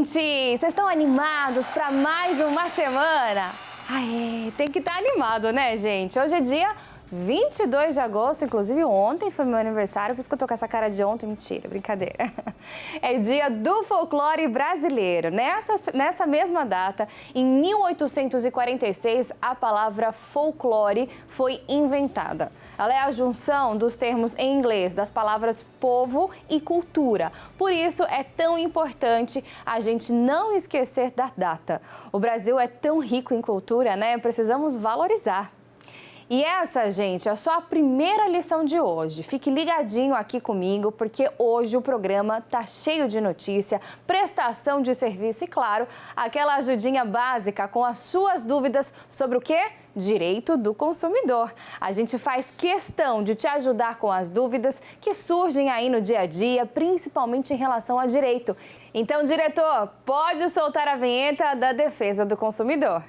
gente! Vocês estão animados para mais uma semana? Aê, tem que estar animado, né, gente? Hoje é dia 22 de agosto, inclusive ontem foi meu aniversário, por isso que eu tô com essa cara de ontem, mentira, brincadeira. É dia do folclore brasileiro. Nessa mesma data, em 1846, a palavra folclore foi inventada. Ela é a junção dos termos em inglês, das palavras povo e cultura. Por isso é tão importante a gente não esquecer da data. O Brasil é tão rico em cultura, né? Precisamos valorizar. E essa, gente, é só a primeira lição de hoje. Fique ligadinho aqui comigo, porque hoje o programa tá cheio de notícia, prestação de serviço e, claro, aquela ajudinha básica com as suas dúvidas sobre o quê? Direito do consumidor. A gente faz questão de te ajudar com as dúvidas que surgem aí no dia a dia, principalmente em relação a direito. Então, diretor, pode soltar a vinheta da defesa do consumidor.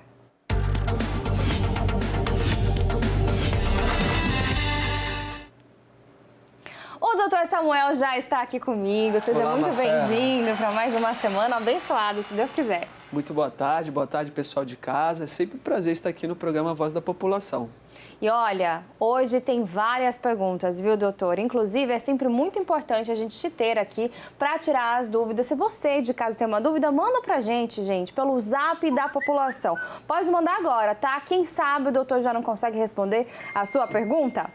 O doutor Samuel já está aqui comigo. Seja Olá, muito Marcela. bem-vindo para mais uma semana abençoada, se Deus quiser. Muito boa tarde pessoal de casa. É sempre um prazer estar aqui no programa Voz da População. E olha, hoje tem várias perguntas, viu, doutor? Inclusive, é sempre muito importante a gente te ter aqui para tirar as dúvidas. Se você de casa tem uma dúvida, manda pra gente, pelo zap da população. Pode mandar agora, tá? Quem sabe o doutor já não consegue responder a sua pergunta?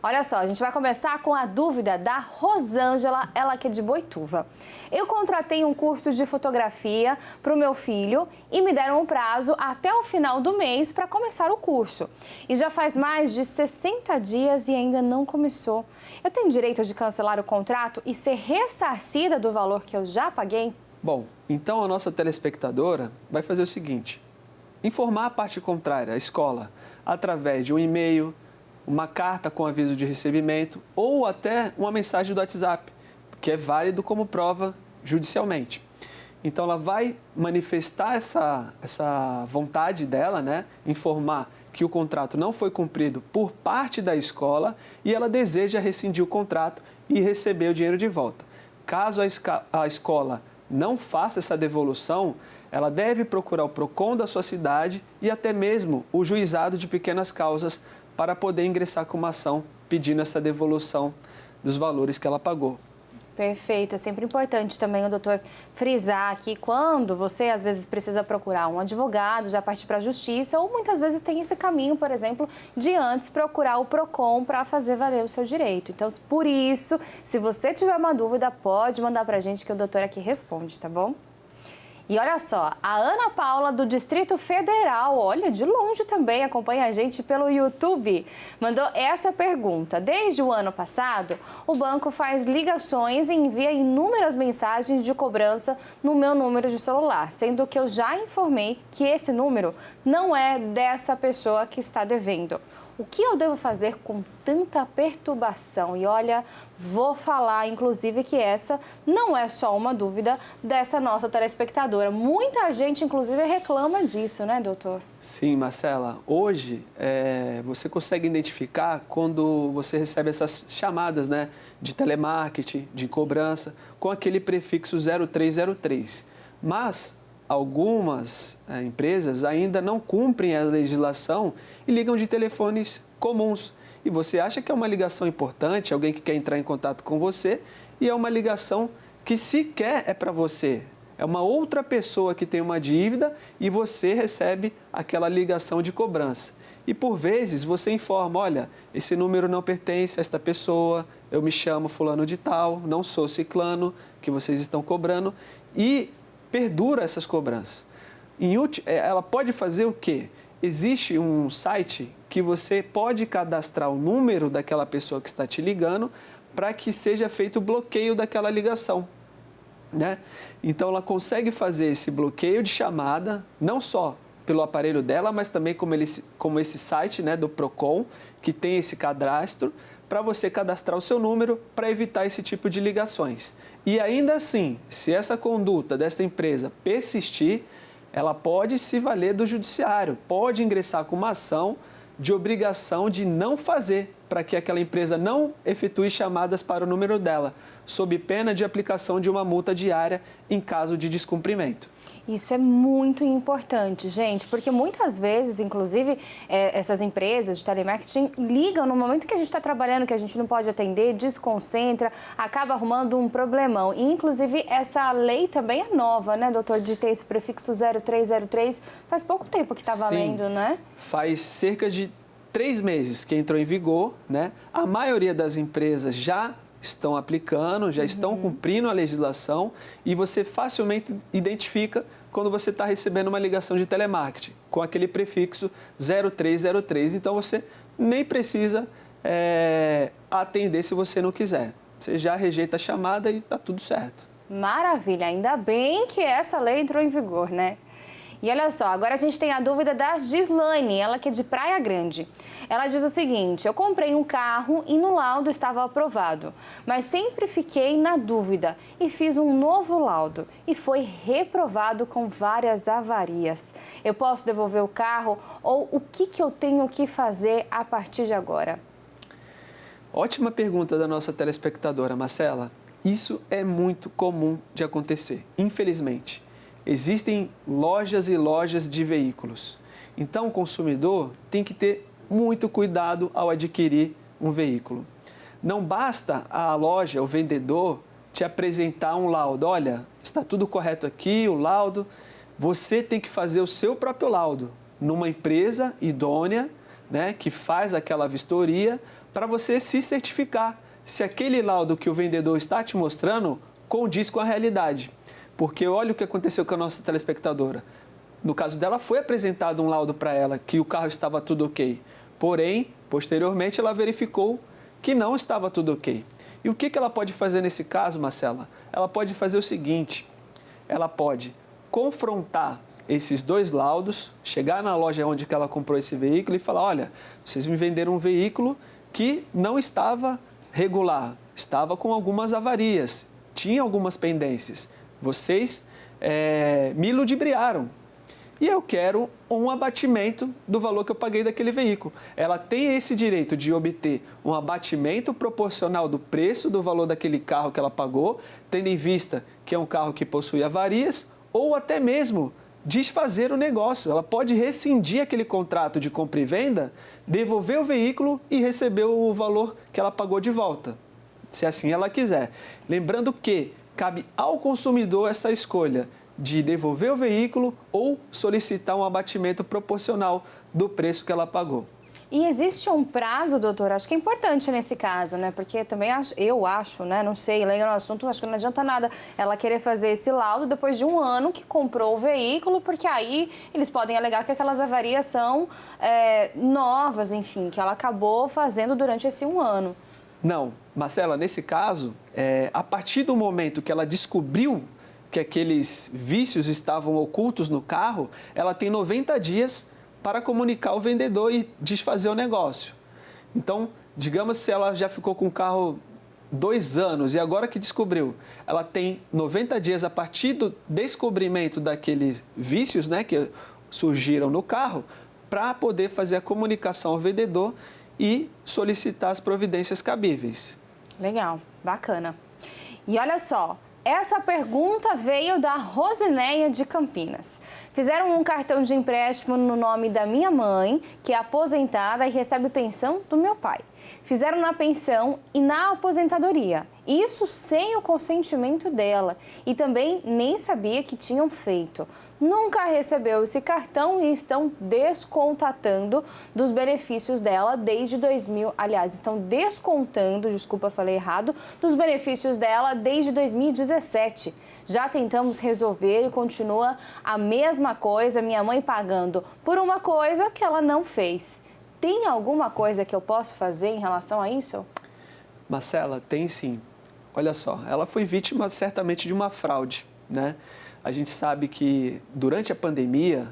Olha só, a gente vai começar com a dúvida da Rosângela, ela que é de Boituva. Eu contratei um curso de fotografia para o meu filho e me deram um prazo até o final do mês para começar o curso. E já faz mais de 60 dias e ainda não começou. Eu tenho direito de cancelar o contrato e ser ressarcida do valor que eu já paguei? Bom, então a nossa telespectadora vai fazer o seguinte: informar a parte contrária, a escola, através de um e-mail, uma carta com aviso de recebimento ou até uma mensagem do WhatsApp, que é válido como prova judicialmente. Então ela vai manifestar essa vontade dela, né? Informar que o contrato não foi cumprido por parte da escola e ela deseja rescindir o contrato e receber o dinheiro de volta. Caso a escola não faça essa devolução, ela deve procurar o PROCON da sua cidade e até mesmo o juizado de pequenas causas para poder ingressar com uma ação pedindo essa devolução dos valores que ela pagou. Perfeito, é sempre importante também o doutor frisar que quando você às vezes precisa procurar um advogado, já partir para a justiça, ou muitas vezes tem esse caminho, por exemplo, de antes procurar o PROCON para fazer valer o seu direito. Então, por isso, se você tiver uma dúvida, pode mandar para a gente que o doutor aqui responde, tá bom? E olha só, a Ana Paula do Distrito Federal, olha, de longe também, acompanha a gente pelo YouTube, mandou essa pergunta. Desde o ano passado, o banco faz ligações e envia inúmeras mensagens de cobrança no meu número de celular, sendo que eu já informei que esse número não é dessa pessoa que está devendo. O que eu devo fazer com tanta perturbação? E olha, vou falar, inclusive, que essa não é só uma dúvida dessa nossa telespectadora. Muita gente, inclusive, reclama disso, né, doutor? Sim, Marcela. Hoje, você consegue identificar quando você recebe essas chamadas, né, de telemarketing, de cobrança, com aquele prefixo 0303. Mas algumas empresas ainda não cumprem a legislação e ligam de telefones comuns. E você acha que é uma ligação importante, alguém que quer entrar em contato com você, e é uma ligação que sequer é para você. É uma outra pessoa que tem uma dívida e você recebe aquela ligação de cobrança. E por vezes você informa, olha, esse número não pertence a esta pessoa, eu me chamo fulano de tal, não sou ciclano que vocês estão cobrando, e perdura essas cobranças. Ela pode fazer o quê? Existe um site que você pode cadastrar o número daquela pessoa que está te ligando para que seja feito o bloqueio daquela ligação, né? Então ela consegue fazer esse bloqueio de chamada, não só pelo aparelho dela, mas também como esse site, né, do PROCON, que tem esse cadastro, para você cadastrar o seu número para evitar esse tipo de ligações. E ainda assim, se essa conduta dessa empresa persistir, ela pode se valer do judiciário, pode ingressar com uma ação de obrigação de não fazer, para que aquela empresa não efetue chamadas para o número dela, sob pena de aplicação de uma multa diária em caso de descumprimento. Isso é muito importante, gente, porque muitas vezes, inclusive, essas empresas de telemarketing ligam no momento que a gente está trabalhando, que a gente não pode atender, desconcentra, acaba arrumando um problemão. E, inclusive, essa lei também é nova, né, doutor, de ter esse prefixo 0303. Faz pouco tempo que está valendo, né? Faz cerca de 3 meses que entrou em vigor, né? A maioria das empresas já estão aplicando, já estão cumprindo a legislação e você facilmente identifica quando você está recebendo uma ligação de telemarketing com aquele prefixo 0303. Então, você nem precisa atender se você não quiser. Você já rejeita a chamada e está tudo certo. Maravilha, ainda bem que essa lei entrou em vigor, né? E olha só, agora a gente tem a dúvida da Gislaine, ela que é de Praia Grande. Ela diz o seguinte: eu comprei um carro e no laudo estava aprovado, mas sempre fiquei na dúvida e fiz um novo laudo e foi reprovado com várias avarias. Eu posso devolver o carro ou o que eu tenho que fazer a partir de agora? Ótima pergunta da nossa telespectadora, Marcela. Isso é muito comum de acontecer, infelizmente. Existem lojas e lojas de veículos. Então, o consumidor tem que ter muito cuidado ao adquirir um veículo. Não basta a loja, o vendedor, te apresentar um laudo. Olha, está tudo correto aqui, o laudo. Você tem que fazer o seu próprio laudo numa empresa idônea, né, que faz aquela vistoria, para você se certificar se aquele laudo que o vendedor está te mostrando condiz com a realidade. Porque olha o que aconteceu com a nossa telespectadora. No caso dela, foi apresentado um laudo para ela que o carro estava tudo ok. Porém, posteriormente, ela verificou que não estava tudo ok. E o que ela pode fazer nesse caso, Marcela? Ela pode fazer o seguinte: ela pode confrontar esses 2 laudos, chegar na loja onde ela comprou esse veículo e falar: olha, vocês me venderam um veículo que não estava regular, estava com algumas avarias, tinha algumas pendências. Vocês me ludibriaram e eu quero um abatimento do valor que eu paguei daquele veículo. Ela tem esse direito de obter um abatimento proporcional do preço do valor daquele carro que ela pagou, tendo em vista que é um carro que possui avarias, ou até mesmo desfazer o negócio. Ela pode rescindir aquele contrato de compra e venda, devolver o veículo e receber o valor que ela pagou de volta, se assim ela quiser. Lembrando que cabe ao consumidor essa escolha de devolver o veículo ou solicitar um abatimento proporcional do preço que ela pagou. E existe um prazo, doutor? Acho que é importante nesse caso, né? Porque também eu acho, né? Não sei, lendo o assunto, acho que não adianta nada ela querer fazer esse laudo depois de um ano que comprou o veículo, porque aí eles podem alegar que aquelas avarias são novas, enfim, que ela acabou fazendo durante esse um ano. Não, Marcela, nesse caso, a partir do momento que ela descobriu que aqueles vícios estavam ocultos no carro, ela tem 90 dias para comunicar ao vendedor e desfazer o negócio. Então, digamos se ela já ficou com o carro 2 anos e agora que descobriu, ela tem 90 dias a partir do descobrimento daqueles vícios, né, que surgiram no carro, para poder fazer a comunicação ao vendedor e solicitar as providências cabíveis. Legal, bacana. E olha só, essa pergunta veio da Rosineia de Campinas. Fizeram um cartão de empréstimo no nome da minha mãe, que é aposentada e recebe pensão do meu pai. Fizeram na pensão e na aposentadoria, isso sem o consentimento dela, e também nem sabia que tinham feito. Nunca recebeu esse cartão e estão descontatando dos benefícios dela desde 2000. Aliás, estão descontando, desculpa, falei errado, dos benefícios dela desde 2017. Já tentamos resolver e continua a mesma coisa, minha mãe pagando por uma coisa que ela não fez. Tem alguma coisa que eu posso fazer em relação a isso? Marcela, tem sim. Olha só, ela foi vítima certamente de uma fraude, né? A gente sabe que durante a pandemia,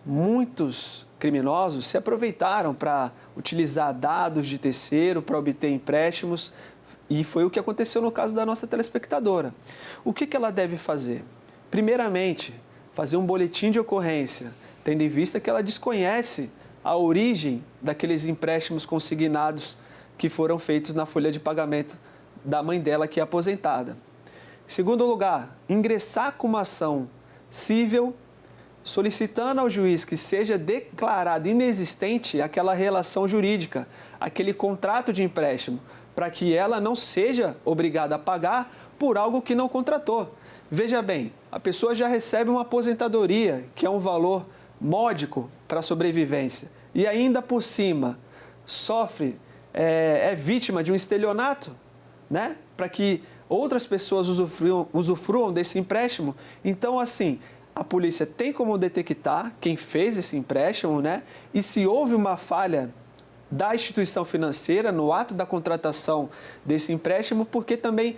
muitos criminosos se aproveitaram para utilizar dados de terceiro para obter empréstimos e foi o que aconteceu no caso da nossa telespectadora. O que ela deve fazer? Primeiramente, fazer um boletim de ocorrência, tendo em vista que ela desconhece a origem daqueles empréstimos consignados que foram feitos na folha de pagamento da mãe dela, que é aposentada. Segundo lugar, ingressar com uma ação cível, solicitando ao juiz que seja declarado inexistente aquela relação jurídica, aquele contrato de empréstimo, para que ela não seja obrigada a pagar por algo que não contratou. Veja bem, a pessoa já recebe uma aposentadoria, que é um valor módico para a sobrevivência, e ainda por cima sofre, é vítima de um estelionato, né? Para que outras pessoas usufruam desse empréstimo. Então, assim, a polícia tem como detectar quem fez esse empréstimo, né? E se houve uma falha da instituição financeira no ato da contratação desse empréstimo, porque também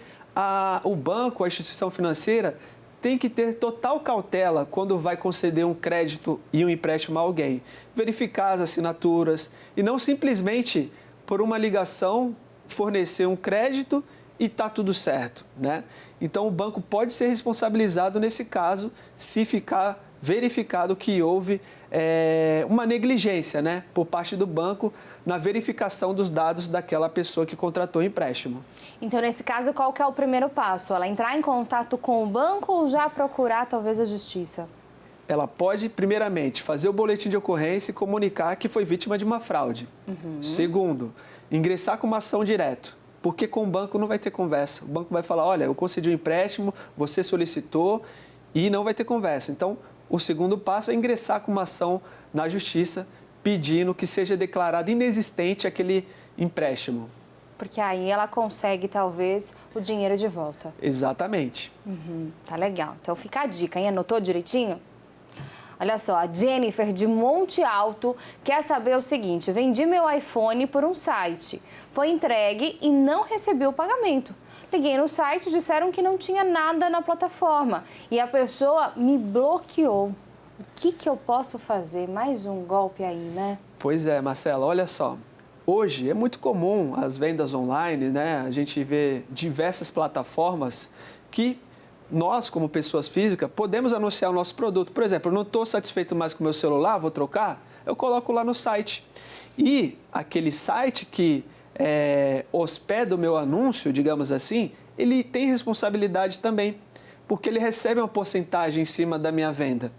o banco, a instituição financeira, tem que ter total cautela quando vai conceder um crédito e um empréstimo a alguém. Verificar as assinaturas e não simplesmente, por uma ligação, fornecer um crédito e está tudo certo, né? Então, o banco pode ser responsabilizado nesse caso se ficar verificado que houve uma negligência, né, por parte do banco na verificação dos dados daquela pessoa que contratou o empréstimo. Então, nesse caso, qual que é o primeiro passo? Ela entrar em contato com o banco ou já procurar, talvez, a justiça? Ela pode, primeiramente, fazer o boletim de ocorrência e comunicar que foi vítima de uma fraude. Segundo, ingressar com uma ação direto, porque com o banco não vai ter conversa. O banco vai falar, olha, eu concedi um empréstimo, você solicitou e não vai ter conversa. Então, o segundo passo é ingressar com uma ação na justiça pedindo que seja declarado inexistente aquele empréstimo. Porque aí ela consegue, talvez, o dinheiro de volta. Exatamente. Tá legal. Então fica a dica, hein? Anotou direitinho? Olha só, a Jennifer de Monte Alto quer saber o seguinte: vendi meu iPhone por um site, foi entregue e não recebi o pagamento. Liguei no site, disseram que não tinha nada na plataforma e a pessoa me bloqueou. O que eu posso fazer? Mais um golpe aí, né? Pois é, Marcela, olha só. Hoje é muito comum as vendas online, né? A gente vê diversas plataformas que nós, como pessoas físicas, podemos anunciar o nosso produto. Por exemplo, eu não estou satisfeito mais com o meu celular, vou trocar, eu coloco lá no site. E aquele site que hospeda o meu anúncio, digamos assim, ele tem responsabilidade também, porque ele recebe uma porcentagem em cima da minha venda.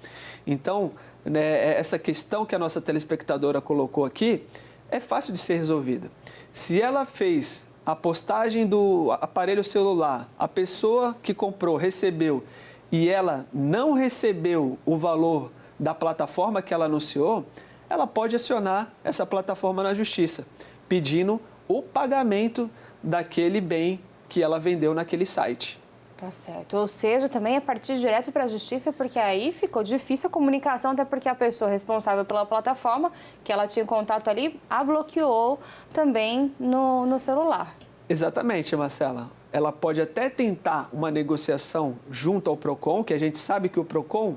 Então, né, essa questão que a nossa telespectadora colocou aqui é fácil de ser resolvida. Se ela fez a postagem do aparelho celular, a pessoa que comprou recebeu e ela não recebeu o valor da plataforma que ela anunciou, ela pode acionar essa plataforma na justiça, pedindo o pagamento daquele bem que ela vendeu naquele site. Tá certo. Ou seja, também é partir direto para a justiça, porque aí ficou difícil a comunicação, até porque a pessoa responsável pela plataforma, que ela tinha contato ali, a bloqueou também no celular. Exatamente, Marcela. Ela pode até tentar uma negociação junto ao PROCON, que a gente sabe que o PROCON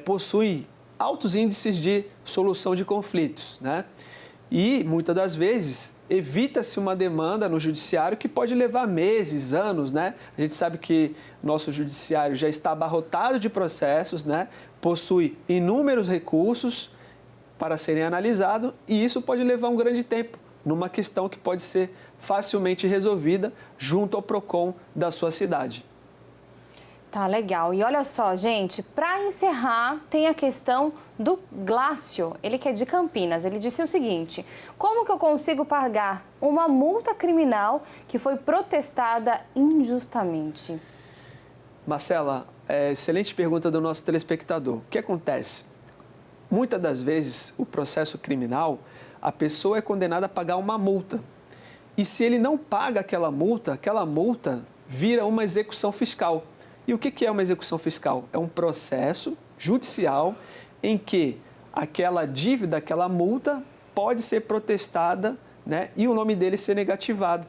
possui altos índices de solução de conflitos, né? E, muitas das vezes, evita-se uma demanda no judiciário que pode levar meses, anos, né? A gente sabe que nosso judiciário já está abarrotado de processos, né? Possui inúmeros recursos para serem analisados e isso pode levar um grande tempo numa questão que pode ser facilmente resolvida junto ao PROCON da sua cidade. Tá legal. E olha só, gente, para encerrar, tem a questão do Glácio. Ele que é de Campinas. Ele disse o seguinte: como que eu consigo pagar uma multa criminal que foi protestada injustamente? Marcela, excelente pergunta do nosso telespectador. O que acontece? Muitas das vezes, o processo criminal, a pessoa é condenada a pagar uma multa. E se ele não paga aquela multa vira uma execução fiscal. E o que é uma execução fiscal? É um processo judicial em que aquela dívida, aquela multa, pode ser protestada, né, e o nome dele ser negativado,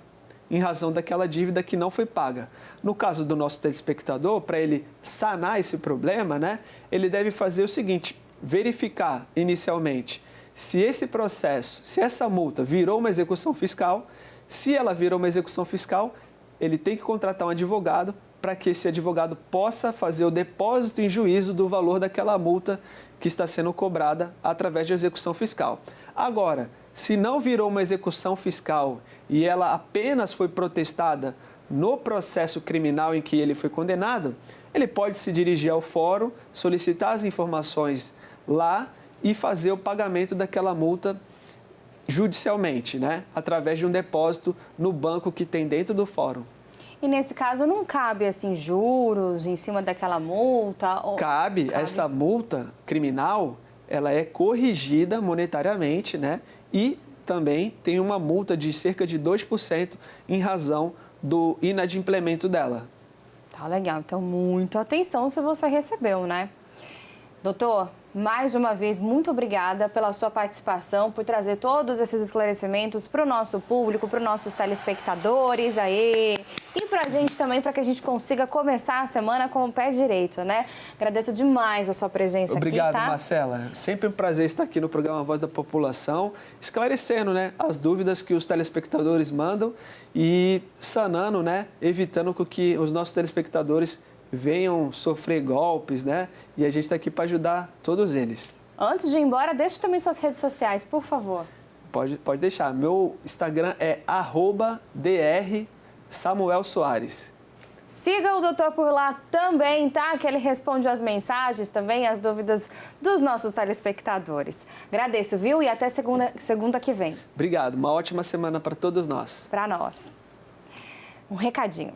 em razão daquela dívida que não foi paga. No caso do nosso telespectador, para ele sanar esse problema, né, ele deve fazer o seguinte: verificar inicialmente se esse processo, se essa multa virou uma execução fiscal. Se ela virou uma execução fiscal, ele tem que contratar um advogado para que esse advogado possa fazer o depósito em juízo do valor daquela multa que está sendo cobrada através de execução fiscal. Agora, Se não virou uma execução fiscal e ela apenas foi protestada no processo criminal em que ele foi condenado, ele pode se dirigir ao fórum, solicitar as informações lá e fazer o pagamento daquela multa judicialmente, né? Através de um depósito no banco que tem dentro do fórum. E nesse caso não cabe assim juros em cima daquela multa? Cabe. Essa multa criminal, ela é corrigida monetariamente, né? E também tem uma multa de cerca de 2% em razão do inadimplemento dela. Tá legal, então muita atenção se você recebeu, né? Doutor, mais uma vez, muito obrigada pela sua participação, por trazer todos esses esclarecimentos para o nosso público, para os nossos telespectadores, aê! E para a gente também, para que a gente consiga começar a semana com o pé direito, né? Agradeço demais a sua presença Obrigado, aqui, tá? Marcela. Sempre um prazer estar aqui no programa Voz da População, esclarecendo, né, as dúvidas que os telespectadores mandam e sanando, né, evitando que os nossos telespectadores venham sofrer golpes, né? E a gente está aqui para ajudar todos eles. Antes de ir embora, deixa também suas redes sociais, por favor. Pode deixar. Meu Instagram é @drSamuelSoares. Siga o doutor por lá também, tá? Que ele responde as mensagens também, as dúvidas dos nossos telespectadores. Agradeço, viu? E até segunda que vem. Obrigado. Uma ótima semana para todos nós. Para nós. Um recadinho.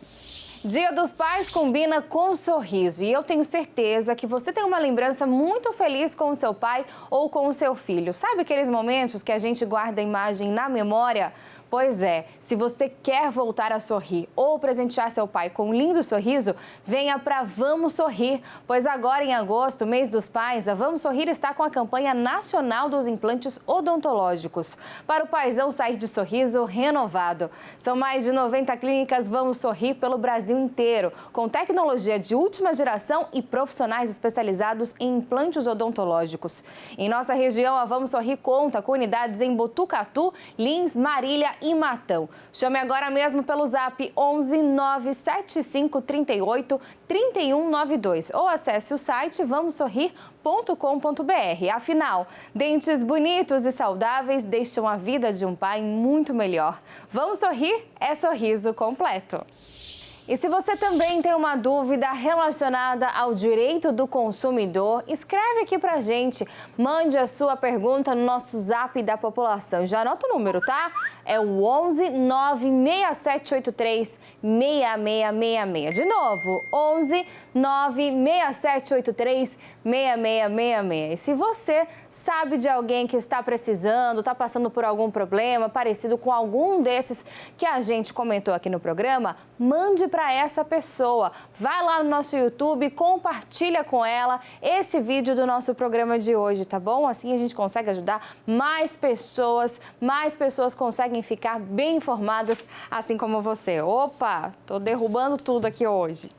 Dia dos Pais combina com sorriso e eu tenho certeza que você tem uma lembrança muito feliz com o seu pai ou com o seu filho. Sabe aqueles momentos que a gente guarda a imagem na memória? Pois é, se você quer voltar a sorrir ou presentear seu pai com um lindo sorriso, venha para Vamos Sorrir, pois agora em agosto, mês dos pais, a Vamos Sorrir está com a campanha nacional dos implantes odontológicos, para o paizão sair de sorriso renovado. São mais de 90 clínicas Vamos Sorrir pelo Brasil inteiro, com tecnologia de última geração e profissionais especializados em implantes odontológicos. Em nossa região, a Vamos Sorrir conta com unidades em Botucatu, Lins, Marília e Matão. Chame agora mesmo pelo zap 11 975 38 3192 ou acesse o site vamossorrir.com.br. Afinal, dentes bonitos e saudáveis deixam a vida de um pai muito melhor. Vamos Sorrir é sorriso completo. E se você também tem uma dúvida relacionada ao direito do consumidor, escreve aqui pra gente, mande a sua pergunta no nosso zap da população. Já anota o número, tá? É o 11 96783 6666. De novo, 11 96783 6666. E se você sabe de alguém que está precisando, está passando por algum problema parecido com algum desses que a gente comentou aqui no programa, mande para essa pessoa. Vai lá no nosso YouTube, compartilha com ela esse vídeo do nosso programa de hoje, tá bom? Assim a gente consegue ajudar mais pessoas conseguem ficar bem informadas, assim como você. Opa, tô derrubando tudo aqui hoje.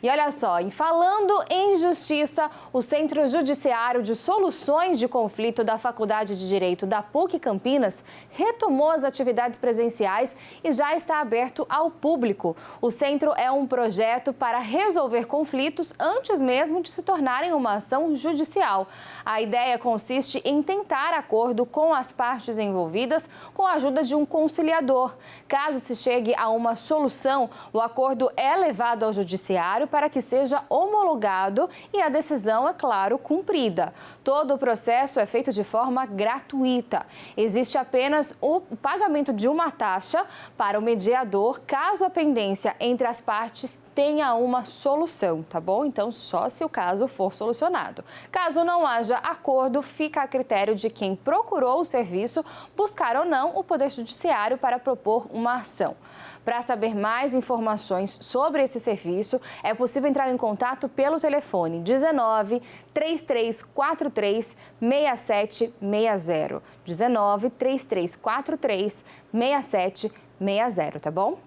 E olha só, e falando em justiça, o Centro Judiciário de Soluções de Conflito da Faculdade de Direito da PUC Campinas retomou as atividades presenciais e já está aberto ao público. O centro é um projeto para resolver conflitos antes mesmo de se tornarem uma ação judicial. A ideia consiste em tentar acordo com as partes envolvidas com a ajuda de um conciliador. Caso se chegue a uma solução, o acordo é levado ao judiciário para que seja homologado e a decisão, é claro, cumprida. Todo o processo é feito de forma gratuita. Existe apenas o pagamento de uma taxa para o mediador, caso a pendência entre as partes tenha uma solução, tá bom? Então, só se o caso for solucionado. Caso não haja acordo, fica a critério de quem procurou o serviço buscar ou não o Poder Judiciário para propor uma ação. Para saber mais informações sobre esse serviço, é possível entrar em contato pelo telefone 19 3343 6760. 19 3343 6760, tá bom?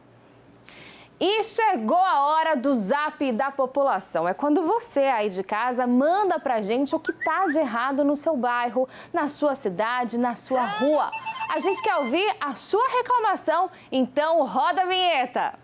E chegou a hora do Zap da População. É quando você aí de casa manda pra gente o que tá de errado no seu bairro, na sua cidade, na sua rua. A gente quer ouvir a sua reclamação, então roda a vinheta.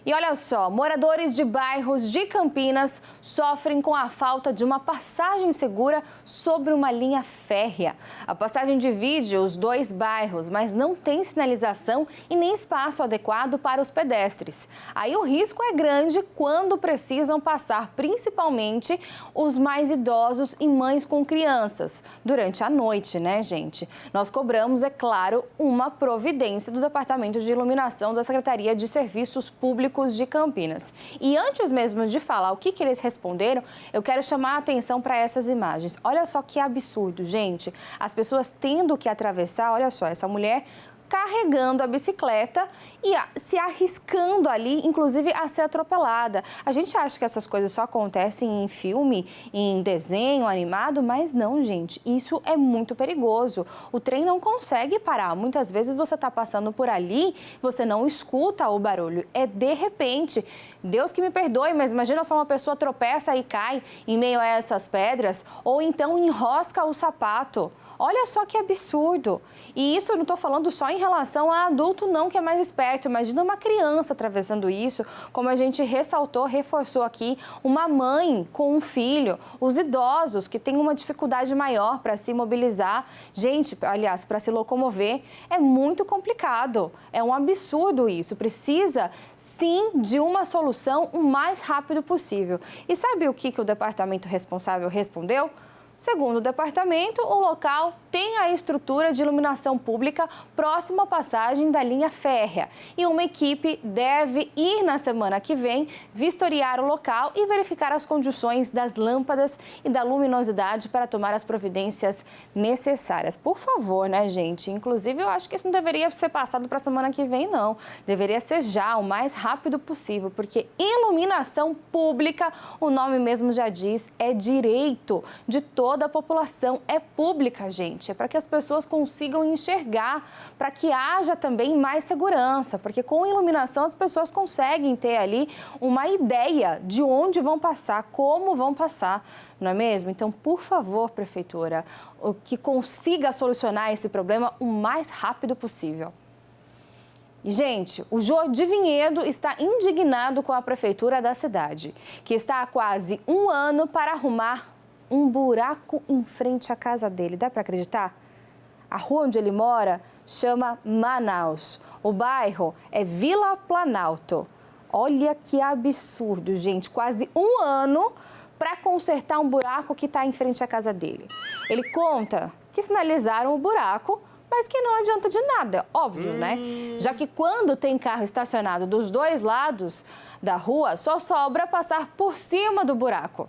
E olha só, moradores de bairros de Campinas sofrem com a falta de uma passagem segura sobre uma linha férrea. A passagem divide os dois bairros, mas não tem sinalização e nem espaço adequado para os pedestres. Aí o risco é grande quando precisam passar, principalmente os mais idosos e mães com crianças, durante a noite, né, gente? Nós cobramos, é claro, uma providência do Departamento de Iluminação da Secretaria de Serviços Públicos de Campinas. E antes mesmo de falar o que eles responderam, eu quero chamar a atenção para essas imagens. Olha só que absurdo, gente. As pessoas tendo que atravessar, olha só, essa mulher carregando a bicicleta e se arriscando ali, inclusive a ser atropelada. A gente acha que essas coisas só acontecem em filme, em desenho animado, mas não, gente. Isso é muito perigoso. O trem não consegue parar. Muitas vezes você está passando por ali, você não escuta o barulho. É de repente. Deus que me perdoe, mas imagina só uma pessoa tropeça e cai em meio a essas pedras, ou então enrosca o sapato. Olha só que absurdo. E isso eu não estou falando só em relação a adulto não, que é mais esperto. Imagina uma criança atravessando isso, como a gente ressaltou, reforçou aqui, uma mãe com um filho, os idosos que têm uma dificuldade maior para se mobilizar. Gente, aliás, para se locomover, é muito complicado. É um absurdo isso. Precisa, sim, de uma solução o mais rápido possível. E sabe o que o departamento responsável respondeu? Segundo o departamento, o local tem a estrutura de iluminação pública próxima à passagem da linha férrea e uma equipe deve ir na semana que vem vistoriar o local e verificar as condições das lâmpadas e da luminosidade para tomar as providências necessárias. Por favor, né, gente? Inclusive, eu acho que isso não deveria ser passado para a semana que vem, não. Deveria ser já, o mais rápido possível, porque iluminação pública, o nome mesmo já diz, é direito de toda a população, é pública, gente. É para que as pessoas consigam enxergar, para que haja também mais segurança, porque com iluminação as pessoas conseguem ter ali uma ideia de onde vão passar, como vão passar, não é mesmo? Então, por favor, prefeitura, que consiga solucionar esse problema o mais rápido possível. E, gente, o Jô de Vinhedo está indignado com a prefeitura da cidade, que está há quase um ano para arrumar um buraco em frente à casa dele. Dá para acreditar? A rua onde ele mora chama Manaus. O bairro é Vila Planalto. Olha que absurdo, gente. Quase um ano para consertar um buraco que está em frente à casa dele. Ele conta que sinalizaram o buraco, mas que não adianta de nada, óbvio, né? Já que quando tem carro estacionado dos dois lados da rua, só sobra passar por cima do buraco.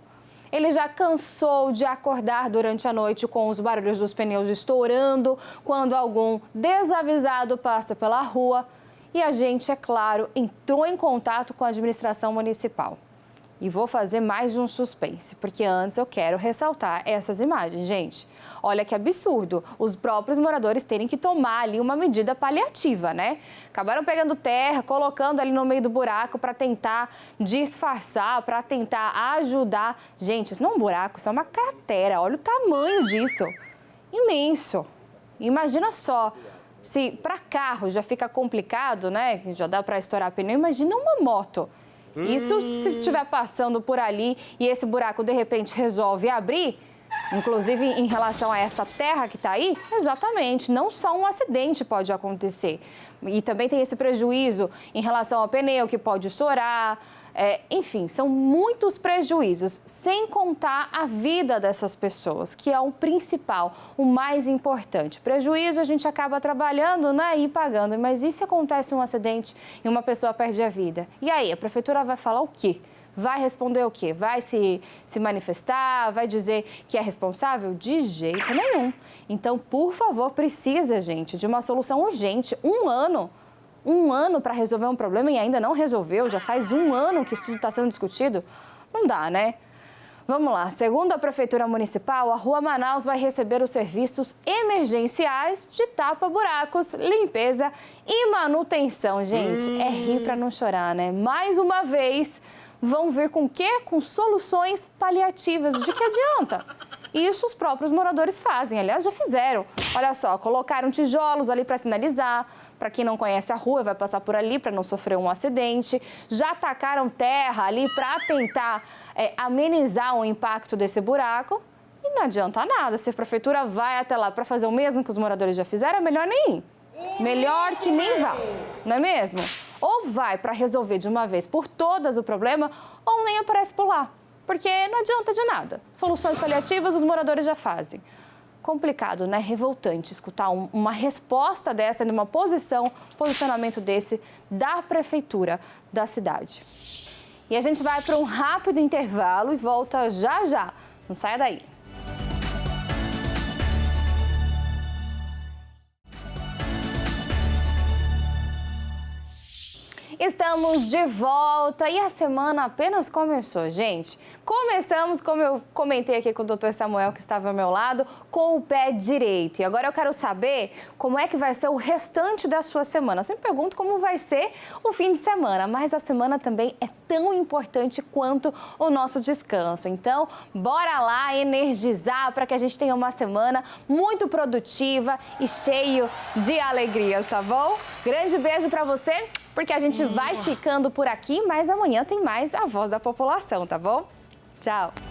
Ele já cansou de acordar durante a noite com os barulhos dos pneus estourando quando algum desavisado passa pela rua. E a gente, é claro, entrou em contato com a administração municipal. E vou fazer mais um suspense, porque antes eu quero ressaltar essas imagens, gente. Olha que absurdo, os próprios moradores terem que tomar ali uma medida paliativa, né? Acabaram pegando terra, colocando ali no meio do buraco para tentar disfarçar, para tentar ajudar. Gente, isso não é um buraco, isso é uma cratera, olha o tamanho disso. Imenso. Imagina só, se para carro já fica complicado, né? Já dá para estourar pneu, imagina uma moto. Isso se estiver passando por ali e esse buraco de repente resolve abrir, inclusive em relação a essa terra que está aí, exatamente, não só um acidente pode acontecer. E também tem esse prejuízo em relação ao pneu que pode estourar. Enfim, são muitos prejuízos, sem contar a vida dessas pessoas, que é o principal, o mais importante. Prejuízo a gente acaba trabalhando, né, e pagando, mas e se acontece um acidente e uma pessoa perde a vida? E aí, a prefeitura vai falar o quê? Vai responder o quê? Vai se manifestar? Vai dizer que é responsável? De jeito nenhum. Então, por favor, precisa, gente, de uma solução urgente. Um ano para resolver um problema e ainda não resolveu, já faz um ano que isso tudo está sendo discutido, não dá, né? Vamos lá, segundo a Prefeitura Municipal, a Rua Manaus vai receber os serviços emergenciais de tapa-buracos, limpeza e manutenção. Gente, é rir para não chorar, né? Mais uma vez, vão vir com o quê? Com soluções paliativas. De que adianta? Isso os próprios moradores fazem, aliás, já fizeram. Olha só, colocaram tijolos ali para sinalizar, Para quem não conhece a rua, vai passar por ali para não sofrer um acidente. Já tacaram terra ali para tentar amenizar o impacto desse buraco. E não adianta nada, se a prefeitura vai até lá para fazer o mesmo que os moradores já fizeram, é melhor nem ir. Melhor que nem vá, não é mesmo? Ou vai para resolver de uma vez por todas o problema, ou nem aparece por lá. Porque não adianta de nada. Soluções paliativas os moradores já fazem. Complicado, né? Revoltante escutar uma resposta dessa, de uma posicionamento desse da prefeitura da cidade. E a gente vai para um rápido intervalo e volta já já. Não saia daí. Estamos de volta e a semana apenas começou, gente. Começamos, como eu comentei aqui com o Dr. Samuel, que estava ao meu lado, com o pé direito. E agora eu quero saber como é que vai ser o restante da sua semana. Eu sempre pergunto como vai ser o fim de semana, mas a semana também é tão importante quanto o nosso descanso. Então, bora lá energizar para que a gente tenha uma semana muito produtiva e cheio de alegrias, tá bom? Grande beijo para você, porque a gente vai ficando por aqui, mas amanhã tem mais A Voz da População, tá bom? Tchau!